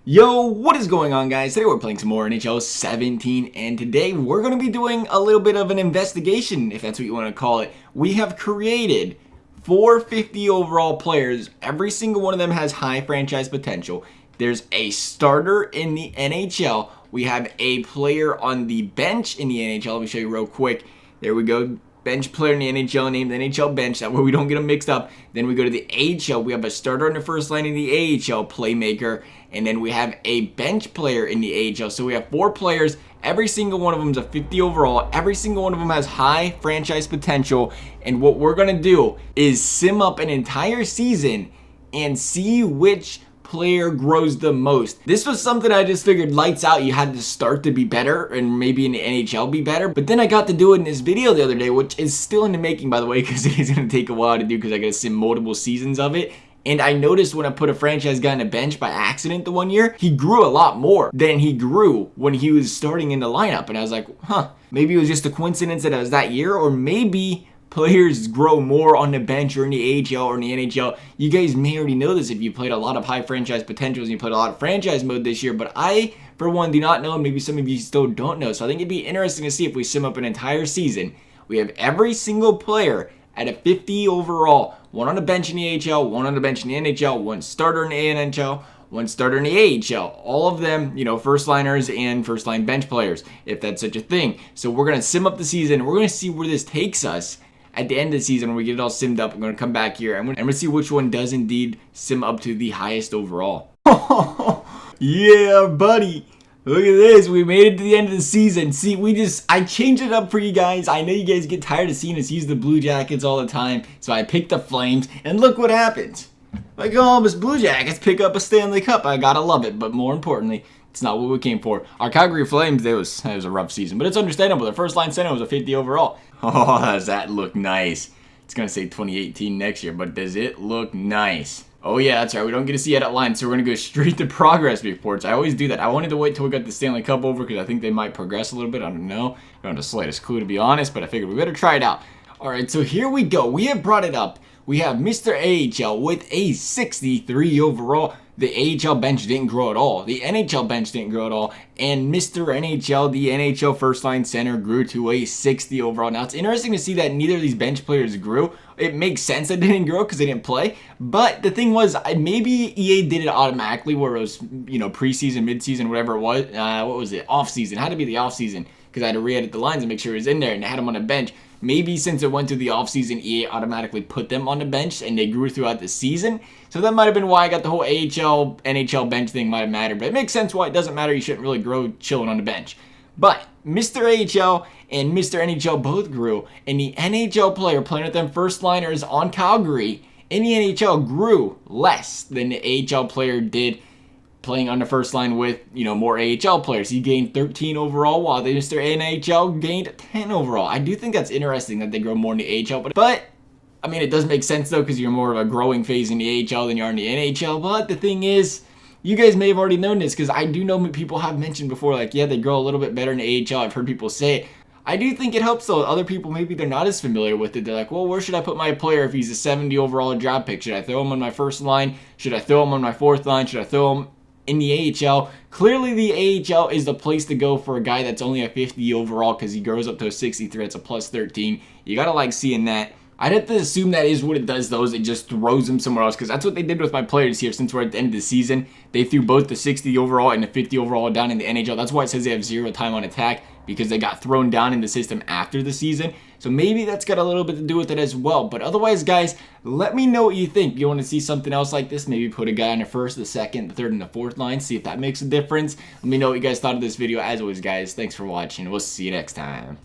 Yo, what is going on, guys? Today we're playing some more NHL 17, and today we're going to be doing a little bit of an investigation, if that's what you want to call it. We have created 450 overall players. Every single one of them has high franchise potential. There's a starter in the NHL. We have a player on the bench in the NHL. Let me show you real quick. There we go. Bench player in the NHL named NHL bench. That way we don't get them mixed up. Then we go to the AHL. We have a starter on the first line in the AHL, playmaker. And then we have a bench player in the AHL. So we have 4 players. Every single one of them is a 50 overall. Every single one of them has high franchise potential. And what we're going to do is sim up an entire season and see which player grows the most. This was something I just figured lights out. You had to start to be better and maybe in the NHL be better. But then I got to do it in this video the other day, which is still in the making, by the way, because it is going to take a while to do because I got to sim multiple seasons of it. And I noticed when I put a franchise guy on a bench by accident the one year, he grew a lot more than he grew when he was starting in the lineup. And I was like, maybe it was just a coincidence that it was that year, or maybe players grow more on the bench or in the AHL or in the NHL. You guys may already know this if you played a lot of high franchise potentials and you played a lot of franchise mode this year, but I, for one, do not know, and maybe some of you still don't know. So I think it'd be interesting to see if we sim up an entire season. We have every single player at a 50 overall, one on the bench in the AHL, one on the bench in the NHL, one starter in the NHL, one starter in the AHL. All of them, first liners and first line bench players, if that's such a thing. So we're going to sim up the season. We're going to see where this takes us at the end of the season when we get it all simmed up. I'm going to come back here and we're going to see which one does indeed sim up to the highest overall. Yeah, buddy. Look at this. We made it to the end of the season. See, I changed it up for you guys. I know you guys get tired of seeing us use the Blue Jackets all the time. So I picked the Flames, and look what happens. My Columbus Blue Jackets pick up a Stanley Cup. I gotta love it, but more importantly, it's not what we came for. Our Calgary Flames, that was a rough season, but it's understandable. Their first line center was a 50 overall. Oh, does that look nice? It's gonna say 2018 next year, but does it look nice? Oh yeah, that's right. We don't get to see edit lines, so we're going to go straight to progress reports. I always do that. I wanted to wait till we got the Stanley Cup over because I think they might progress a little bit. I don't know. I don't have the slightest clue, to be honest, but I figured we better try it out. All right, so here we go. We have brought it up. We have Mr. AHL with a 63 overall. The AHL bench didn't grow at all. The NHL bench didn't grow at all. And Mr. NHL, the NHL first line center, grew to a 60 overall. Now, it's interesting to see that neither of these bench players grew. It makes sense that they didn't grow because they didn't play. But the thing was, maybe EA did it automatically where it was, preseason, midseason, whatever it was. What was it? Off-season. It had to be the off-season because I had to re-edit the lines and make sure it was in there, and I had them on a bench. Maybe since it went through the offseason, EA automatically put them on the bench and they grew throughout the season. So that might have been why I got the whole AHL, NHL bench thing might have mattered. But it makes sense why it doesn't matter. You shouldn't really grow chilling on the bench. But Mr. AHL and Mr. NHL both grew. And the NHL player playing with them first liners on Calgary in the NHL grew less than the AHL player did playing on the first line with, more AHL players. He gained 13 overall while the Mr. NHL gained 10 overall. I do think that's interesting that they grow more in the AHL, but I mean, it does make sense though because you're more of a growing phase in the AHL than you are in the NHL. But the thing is, you guys may have already known this because I do know people have mentioned before, like, yeah, they grow a little bit better in the AHL. I've heard people say it. I do think it helps though. Other people, maybe they're not as familiar with it. They're like, well, where should I put my player if he's a 70 overall draft pick? Should I throw him on my first line? Should I throw him on my fourth line? Should I throw him in the AHL? Clearly the AHL is the place to go for a guy that's only a 50 overall because he grows up to a 63. It's a plus 13. You gotta like seeing that. I'd have to assume that is what it does though, is it just throws him somewhere else because that's what they did with my players here since we're at the end of the season. They threw both the 60 overall and the 50 overall down in the NHL. That's why it says they have 0 time on attack because they got thrown down in the system after the season. So maybe that's got a little bit to do with it as well. But otherwise, guys, let me know what you think. You want to see something else like this? Maybe put a guy on the first, the second, the third, and the fourth line. See if that makes a difference. Let me know what you guys thought of this video. As always, guys, thanks for watching. We'll see you next time.